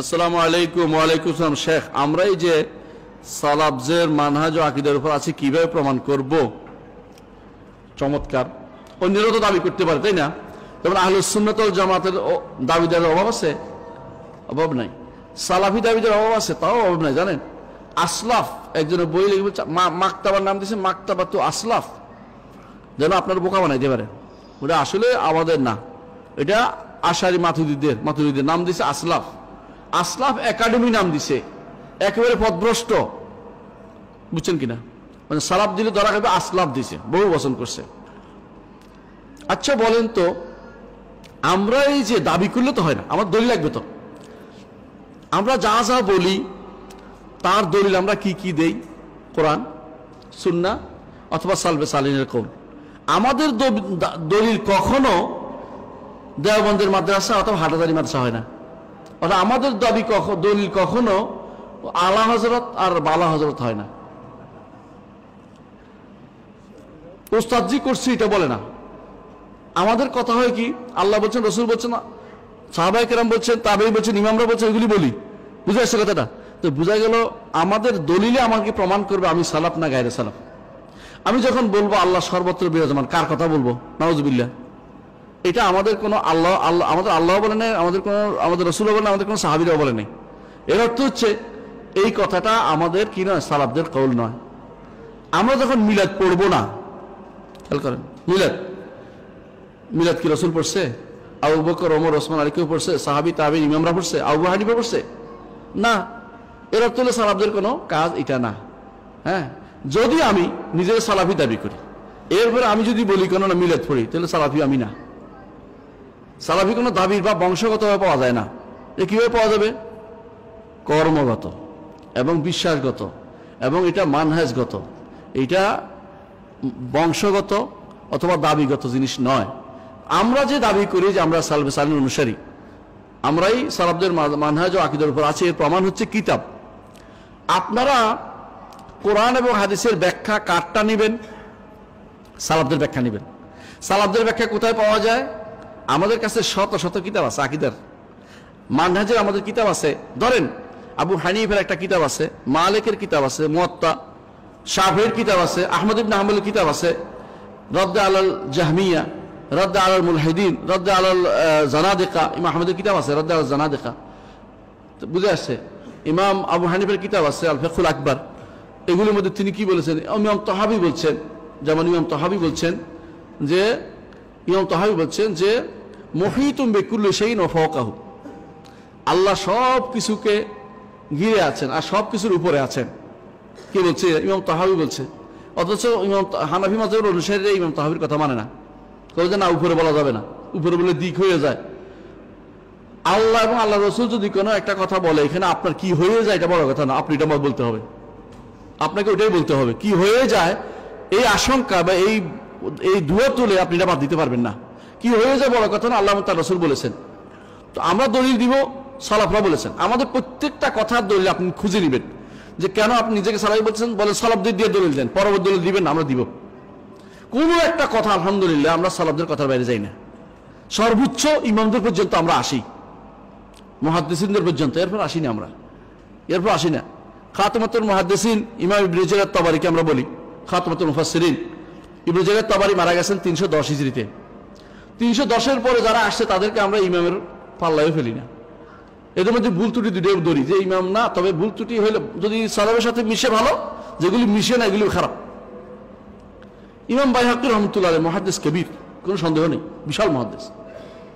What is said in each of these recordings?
আসসালামু আলাইকুম। ওয়ালাইকুম আসসালাম। শেখ, আমরা এই যে সালাফদের মানহাজ ও আকীদার উপর আছে কিভাবে প্রমাণ করব? চমৎকার। অন্যরা তো দাবি করতে পারে, তাই না? যেমন আহলুস সুন্নাত ওয়াল জামাতের দাবিদারের অভাব আছে? অভাব নাই। সালাফি দাবিদার অভাব আছে? তাও অভাব নাই। জানেন, আসলাফ একজনের বই লিখে মাকতাবার নাম দিয়েছে মাকতাবা তো আসলাফ, যেন আপনার বোকা বানাইতে পারে। ওটা আসলে আমাদের না, এটা আশারি মাতুরিদের নাম দিছে আসলাফ। আসলাফ একাডেমি নাম দিছে, একেবারে পথভ্রষ্ট, বুঝছেন কিনা? মানে সালাফ দিলে ধরা খাবে, আসলাফ দিছে, বহু বচন করছে। আচ্ছা বলেন তো, আমরা এই যে দাবি করলে তো হয় না, আমার দলিল লাগবে তো। আমরা যা যা বলি তার দলিল আমরা কি কি দেই? কোরআন, সুন্নাহ অথবা সালফে সালিনের কওল। আমাদের দলিল কখনো দেওবন্দের মাদ্রাসা অথবা হাটাজারি মাদ্রাসা হয় না। অর্থাৎ আমাদের দলিল কখনো আলা হযরত আর বালা হযরত হয় না। ওস্তাদজি করছি এটা বলে না। আমাদের কথা হয় কি, আল্লাহ বলছেন, রসুল বলছেন, সাহাবায়ে কেরাম বলছেন, তাবেঈ বলছেন, ইমামরা বলছেন, এগুলি বলি। বুঝে আসছে কথাটা? তো বোঝা গেল আমাদের দলিলে আমাকে প্রমাণ করবে আমি সালাফ না গায়রে সালাফ। আমি যখন বলবো আল্লাহ সর্বত্র বিরাজমান, কার কথা বলবো? নাউজুবিল্লাহ। এটা আমাদের কোনো আমাদের আল্লাহ বলে নাই, আমাদের রসুলও বলে নাই, আমাদের কোনো সাহাবীরাও বলে নাই। এর অর্থ হচ্ছে এই কথাটা আমাদের কি নয়, সালাফদের কওল নয়। আমরা যখন মিলাদ পড়বো না, খেয়াল করেন, মিলাদ কি রসুল পড়ছে? আবু বকর, ওমর, ওসমান, আলী কেউ পড়ছে? সাহাবী, তাবেঈ, ইমামরা পড়ছে? আবু হানিফা পড়ছে? না। এর অর্থ হলো সালাফদের কোনো কাজ এটা না। হ্যাঁ, যদি আমি নিজের সালাফি দাবি করি, এরপরে আমি যদি বলি কেন না মিলাদ পড়ি, তাহলে সালাফি আমি না। সালাফি কোনো দাবির বা বংশগতভাবে পাওয়া যায় না। এ কিভাবে পাওয়া যাবে? কর্মগত এবং বিশ্বাসগত, এবং এটা মানহাজগত। এটা বংশগত অথবা দাবিগত জিনিস নয়। আমরা যে দাবি করি যে আমরা সালফে সালিন অনুসারী, আমরাই সালাফদের মানহাজ ও আকীদার উপর আছে, এর প্রমাণ হচ্ছে কিতাব। আপনারা কোরআন এবং হাদিসের ব্যাখ্যা কারটা নেবেন? সালাফদের ব্যাখ্যা নেবেন। সালাফদের ব্যাখ্যা কোথায় পাওয়া যায়? আমাদের কাছে শত শত কিতাব আছে আকীদার, মানহাজের আমাদের কিতাব আছে। ধরেন আবু হানিফার একটা কিতাব আছে, মালিকের কিতাব আছে, মুয়াত্তা, শাফিঈর কিতাব আছে, আহমদ ইবনে হাম্বলের কিতাব আছে, রদ্দ আলাল জাহমিয়া, রদ্দ আলাল মুলহিদিন, রদ্দ আলাল জানাদিকা, ইমাম আহমদের কিতাব আছে রদ্দ আলাল জানাদিকা। বুঝে আসছে? ইমাম আবু হানিফার কিতাব আছে আল ফিকহুল আকবার। এগুলোর মধ্যে তিনি কি বলেছেন? ইমাম তাহাবী বলছেন, যেমন ইমাম তাহাবী বলছেন যে মুহীতুম বিকুল্লি শাইইন ওয়া ফাওকাহু, আল্লাহ সব কিছুকে ঘিরে আছেন আর সব কিছুর উপরে আছেন। কি বলছে? ইমাম তাহাবী বলছে। অথচ ইমাম হানাফি মাযহাবের অনুসারীরা ইমাম তাহাবীর কথা মানে না, বলে না উপরে বলা যাবে না, উপরে বলে দিক হয়ে যায়। আল্লাহ এবং আল্লাহ রসুল যদি কোনো একটা কথা বলে, এখানে আপনার কি হয়ে যায় এটা বড় কথা না, আপনি এটা বলতে হবে, আপনাকে ওইটাই বলতে হবে। কি হয়ে যায় এই আশঙ্কা বা এই দুয়া তুলে আপনি এটা বাদ দিতে পারবেন না। কি হয়ে যায় বড় কথা না, আল্লাহ তার রসুল বলেছেন। তো আমরা দলিল দিব, সালাফরা বলেছেন। আমাদের প্রত্যেকটা কথার দলিল আপনি খুঁজে নেবেন, যে কেন আপনি নিজেকে সালাফি বলছেন, বলে সালাফদের দিয়ে দলিল দেন, পরবর্তী দলিল দিবেন না, আমরা দিব। কোনো একটা কথা আলহামদুলিল্লাহ আমরা সালাফদের কথার বাইরে যাই না। সর্বোচ্চ ইমামদের পর্যন্ত আমরা আসি, মুহাদ্দিসিনদের পর্যন্ত, এরপর আসি না। খাতমাতুল মুহাদ্দিসিন ইমাম ইবনে জারীর তাবারিকে আমরা বলি খাতমাতুল মুফাসসিরিন। ইবনে জারীর তাবারি মারা গেছেন 310 হিজরিতে। 310-এর পরে যারা আসছে তাদেরকে আমরা ইমামের পাল্লায় ফেলি না। এদের মধ্যে ভুল ত্রুটি দুটোই ধরি, যে ইমাম না, তবে ভুল ত্রুটি হলে যদি সালাফের সাথে মিশে ভালো, যেগুলি মিশে না এগুলি খারাপ। ইমাম বাইহাকী রাহমাতুল্লাহ আলাইহি মুহাদ্দিস কবির, কোনো সন্দেহ নেই, বিশাল মুহাদ্দিস,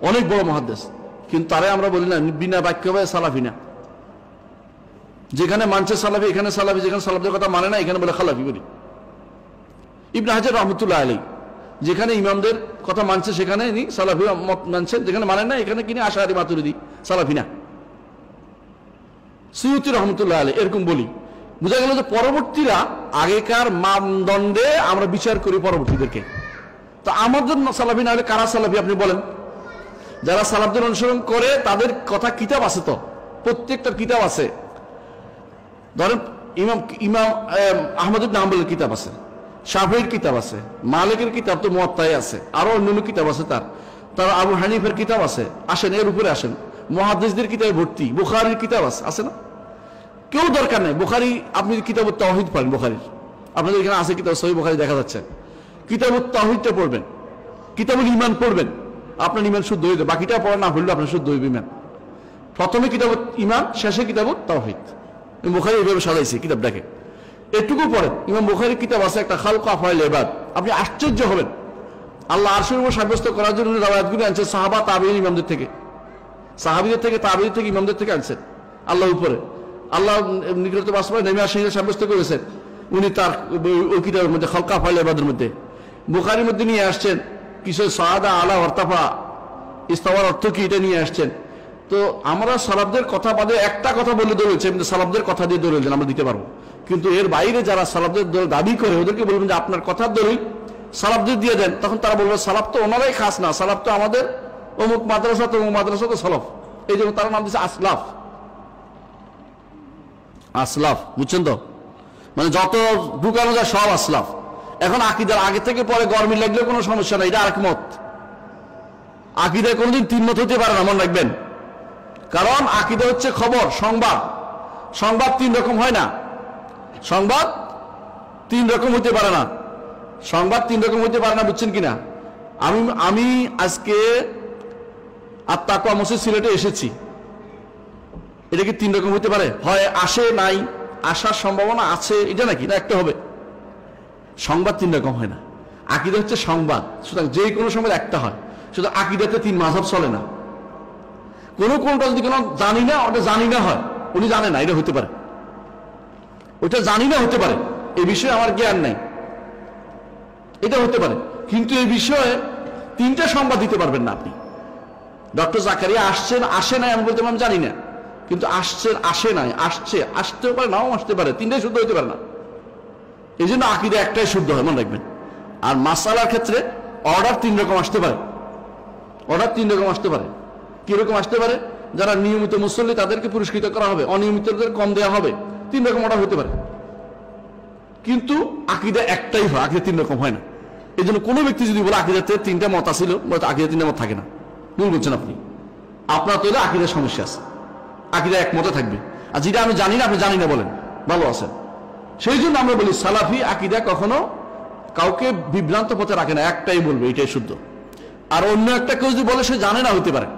অনেক বড় মুহাদ্দিস। কিন্তু তারে আমরা বলি না বিনা বাক্যবায় সালাফি না। যেখানে মানছে সালাফি এখানে সালাফি, যেখানে সালাফদের কথা মানে না এখানে বলে খালাফি বলি। ইবনে হাজার রাহমাতুল্লাহ আলাইহি যেখানে ইমামদের কথা মানছে সেখানে সালাফি মত মানছেন, যেখানে মানে না এখানে কিনে আশারি মাতুরিদি, সালাফি না। সুয়ুতী রাহমাতুল্লাহ আলাইহি এরকম বলি। বোঝা গেল যে পরবর্তীরা আগেকার মানদণ্ডে আমরা বিচার করি পরবর্তীদেরকে। তো আমাদের সালাফি না হলে কারা সালাফি আপনি বলেন? যারা সালাফদের অনুসরণ করে তাদের কথা কিতাব আছে, তো প্রত্যেকটা কিতাব আছে। ধরেন ইমাম আহমদ ইবনে হাম্বলের কিতাব আছে, শাফিঈর কিতাব আছে, মালিকের কিতাব তো মুয়াত্তায় আছে, আরো অন্যান্য কিতাব আছে, তার আবু হানিফার কিতাব আছে। আসেন এর উপরে আসেন, মুহাদ্দিসদের কিতাবে ভর্তি, বুখারীর কিতাব আছে না? কেউ দরকার নেই বুখারী, আপনি কিতাবুত তাওহীদ পড়েন বুখারীর, আপনাদের এখানে আছে কিতাব সহিহ বুখারী দেখা যাচ্ছে, কিতাবুত তাওহীদটা পড়বেন, কিতাবুল ঈমান পড়বেন, আপনার ঈমান শুদ্ধ হয়ে যাবে। বাকিটা পড়া না হইলে আপনার শুদ্ধ হইবে ঈমান। প্রথমে কিতাবুত ঈমান, শেষে কিতাবুত তাওহীদ। বুখারী এইভাবে সাজাইছে কিতাবটাকে। এটুকু পড়েন, ইমাম বুখারীর কিতাব আছে একটা খালকু আফআইল ইবাদ, আপনি আশ্চর্য হবেন। আল্লাহ আরশের উপর সাব্যস্ত করার জন্য রাওয়ায়াতগুলো আনছেন সাহাবা তাবেঈন ইমামদের থেকে, সাহাবীদের থেকে, তাবেঈন থেকে, ইমামদের থেকে আনছেন। আল্লাহর উপরে আল্লাহ নিকট বাস্তবে নেমে আসেন সাব্যস্ত করেছেন উনি তার ওই কিতাবের মধ্যে খালকু আফআইল ইবাদের মধ্যে। বুখারীর মধ্যে নিয়ে আসছেন কিছু সাআদা আলা ওয়ারতাফা, ইস্তাওয়ার অর্থ কি এটা নিয়ে আসছেন। তো আমরা সালাফদের কথা বাদে একটা কথা বলে দৌড়েছে, কিন্তু সালাফদের কথা দিয়ে দৌড়েছেন আমরা দিতে পারবো, কিন্তু এর বাইরে যারা সালাফদের দাবি করে ওদেরকে বলবেন যে আপনার কথার দলিল সালাফদের দিয়ে দেন, তখন তারা বলবে সালাফ তো ওনারাই খাস না, সালাফ তো আমাদের অমুক মাদ্রাসা তো অমুক মাদ্রাসা তো সালাফ, এই জন্য তারা নাম দিচ্ছে আসলাফ। আসলাফ বুঝছেন তো, মানে যত ঢুকানো যায় সব আসলাফ। এখন আকীদার আগে থেকে পরে গরমি লাগলেও কোনো সমস্যা নাই, এটা আরেক মত। আকীদায় কোনোদিন তিন মত হতে পারে না, মনে রাখবেন, কারণ আকীদা হচ্ছে খবর, সংবাদ। সংবাদ তিন রকম হয় না, সংবাদ তিন রকম হতে পারে না, সংবাদ তিন রকম হতে পারে না, বুঝছেন কিনা? আমি আজকে আত্মাকুয়া মসজিদ সিলেটে এসেছি, এটা কি তিন রকম হতে পারে? হয় আসে, নাই, আসার সম্ভাবনা আছে, এটা নাকি না একটা হবে। সংবাদ তিন রকম হয় না, আকীদা হচ্ছে সংবাদ। সুতরাং যে কোনো সংবাদ একটা হয়, শুধু আকীদাতে তিন মাযহাব চলে না। কোনটা যদি কোনো জানি না, ওটা জানি না হয়, উনি জানে না, এটা হতে পারে, ওটা জানি না হতে পারে, এই বিষয়ে আমার জ্ঞান নাই, এটা হতে পারে। কিন্তু এই বিষয়ে তিনটা সংবাদ দিতে পারবেন না আপনি। ডক্টর জাকারিয়া আসছেন, আসে নাই আমি বলতে আমি জানি না, কিন্তু আসছেন, আসে নাই, আসছে, আসতেও পারে, নাও আসতে পারে, তিনটাই শুদ্ধ হতে পারে না। এই জন্য আকীদা একটাই শুদ্ধ হয়, মনে রাখবেন। আর মাসআলার ক্ষেত্রে অর্ডার তিন রকম আসতে পারে, অর্ডার তিন রকম আসতে পারে। কিরকম আসতে পারে? যারা নিয়মিত মুসল্লি তাদেরকে পুরস্কৃত করা হবে, অনিয়মিতদের কম দেওয়া হবে, তিন রকম অর্ডার হতে পারে। কিন্তু আকীদা একটাই হয়, আকীদা তিন রকম হয় না। এই জন্য কোনো ব্যক্তি যদি বলে আকীদাতে তিনটা মত আছিল, আকীদা তিনটা মত থাকে না, ভুল বলছেন আপনি। আপনার তৈরি আকীদার সমস্যা আছে, আকীদা এক মতে থাকবে। আর যেটা আমি জানি না, আপনি জানি না বলেন, ভালো আছেন। সেই জন্য আমরা বলি সালাফি আকীদা কখনো কাউকে বিভ্রান্ত পথে রাখে না, একটাই বলবে, এটাই শুদ্ধ। আর অন্য একটা কেউ যদি বলে সে জানে না, হতে পারে,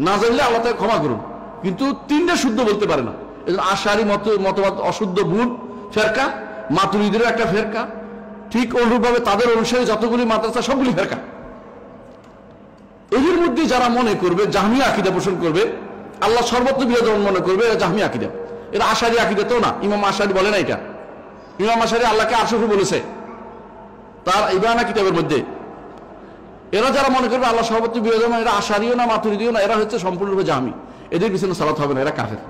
না জানলে আল্লাহ তাকে ক্ষমা করুন, কিন্তু তিনটা শুদ্ধ বলতে পারে না। এই জন্য আশারি মতবাদ অশুদ্ধ ভুল ফেরকা, মাতুরিদের একটা ফেরকা, ঠিক অনুরূপভাবে তাদের অনুসারে যতগুলি মাদ্রাসা সবগুলি ফেরকা। এদের মধ্যে যারা মনে করবে জাহমিয়া আকীদা পোষণ করবে, আল্লাহ সর্বত্র বিরাজমান মনে করবে, এরা জাহমিয়া আকীদা। এরা আশারি আকীদা তো না, ইমাম আশারি বলে না এটা। ইমাম আশারি আল্লাহকে আরশে বলেছে তার ইবানা কিতাবের মধ্যে। এরা যারা মনে করবে আল্লাহ সর্বত্র বিরাজমান, এরা আশারিও না, মাতুরিদিও না, এরা হচ্ছে সম্পূর্ণরূপে জাহমি। এদের পিছনে সালাত হবে না, এরা কাফের,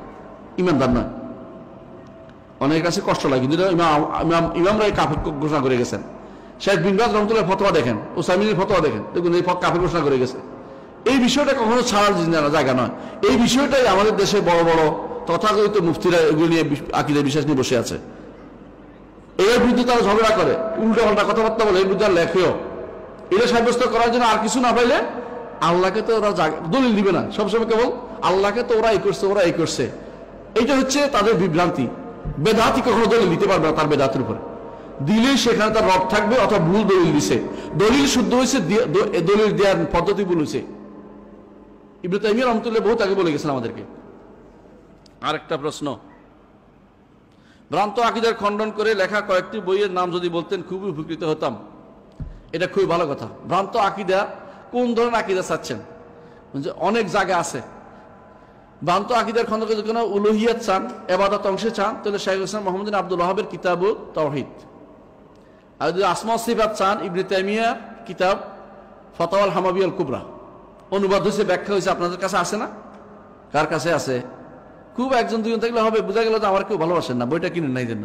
ইমানদার নয়। অনেকের কাছে কষ্ট লাগে, কিন্তু ইমামরা কাফের ঘোষণা করে গেছেন। শেখ বিন বাজ রহমাতুল্লাহ ফতোয়া দেখেন, উসাইমিনের ফতোয়া দেখেন, দেখুন এই কাফের ঘোষণা করে গেছে। এই বিষয়টা কখনো ছাড়ার জায়গা নয়। এই বিষয়টাই আমাদের দেশে বড় বড় তথাকথিত মুফতিরা এগুলো নিয়ে আকীদার বিশ্বাস নিয়ে বসে আছে। এর বিরুদ্ধে তারা ঝগড়া করে, উল্টা পাল্টা কথাবার্তা বলে, এর বিরুদ্ধে লেখেও। এটা সাব্যস্ত করার জন্য আর কিছু না পাইলে আল্লাহকে তো ওরা দলিল দিবে না, সবসময় কেবল আল্লাহকে তো ওরা এই করছে, ওরা এই করছে। এইটা হচ্ছে তাদের বিভ্রান্তি। বেদাতি কখনো দলিল দিতে পারবে না তার বেদাতের উপরে, দিলে সেখানে তার রব থাকবে, অথবা ভুল দলিল দিছে, দলিল শুদ্ধ হয়েছে, দলিল দেওয়ার পদ্ধতি ভুল হয়েছে। ইবনে তাইমিয়া রাহমাতুল্লাহ বহুত আগে বলে গেছেন আমাদেরকে। আরেকটা প্রশ্ন, ভ্রান্ত আকীদার খণ্ডন করে লেখা কয়েকটি বইয়ের নাম যদি বলতেন খুবই উপকৃত হতাম। এটা খুবই ভালো কথা। ভ্রান্ত আকীদা, কোন ধরনের আকীদা চাচ্ছেন? অনেক জায়গা আছে। ভ্রান্ত আকীদার খণ্ডন করে যদি উলুহিয়াত চান, ইবাদত অংশে চান, তাহলে শাইখ হোসেন মোহাম্মদ বিন আব্দুল ওয়াহাবের কিতাবুত তাওহীদ। আর যদি আসমা ওয়া সিফাত চান, ইবনে তাইমিয়া কিতাব ফাতাওয়াল হামাবিয়াল কুবরা, অনুবাদ হয়েছে, ব্যাখ্যা হয়েছে, আপনাদের কাছে আছে না? কার কাছে আছে? খুব একজন দুজন থাকলে হবে, বোঝা গেল যে আমার কেউ ভালোবাসেন না, বইটা কিনেন নাই জন্য।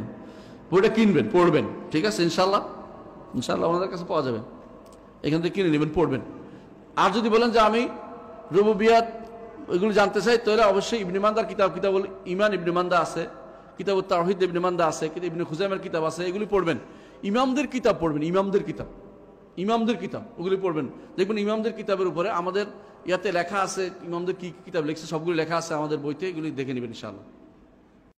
বইটা কিনবেন, পড়বেন, ঠিক আছে, ইনশাল্লাহ ইনশাল্লাহ আমাদের কাছে পাওয়া যাবে, এখান থেকে কিনে নেবেন, পড়বেন। আর যদি বলেন যে আমি রুবুবিয়াত ওইগুলো জানতে চাই, তাহলে অবশ্যই ইবনে মান্দার কিতাবুল ঈমান ইবনে মান্দা আছে, কিতাবুত তাওহীদ ইবনে মান্দা আছে, ইবনে খুজাইমার কিতাব আছে, এগুলি পড়বেন। ইমামদের কিতাব পড়বেন, ইমামদের কিতাব ওগুলি পড়বেন। দেখবেন ইমামদের কিতাবের উপরে আমাদের ইয়াতে লেখা আছে ইমামদের কি কি কিতাব লিখছে, সবগুলো লেখা আছে আমাদের বইতে, এগুলি দেখে নেবেন ইনশাআল্লাহ।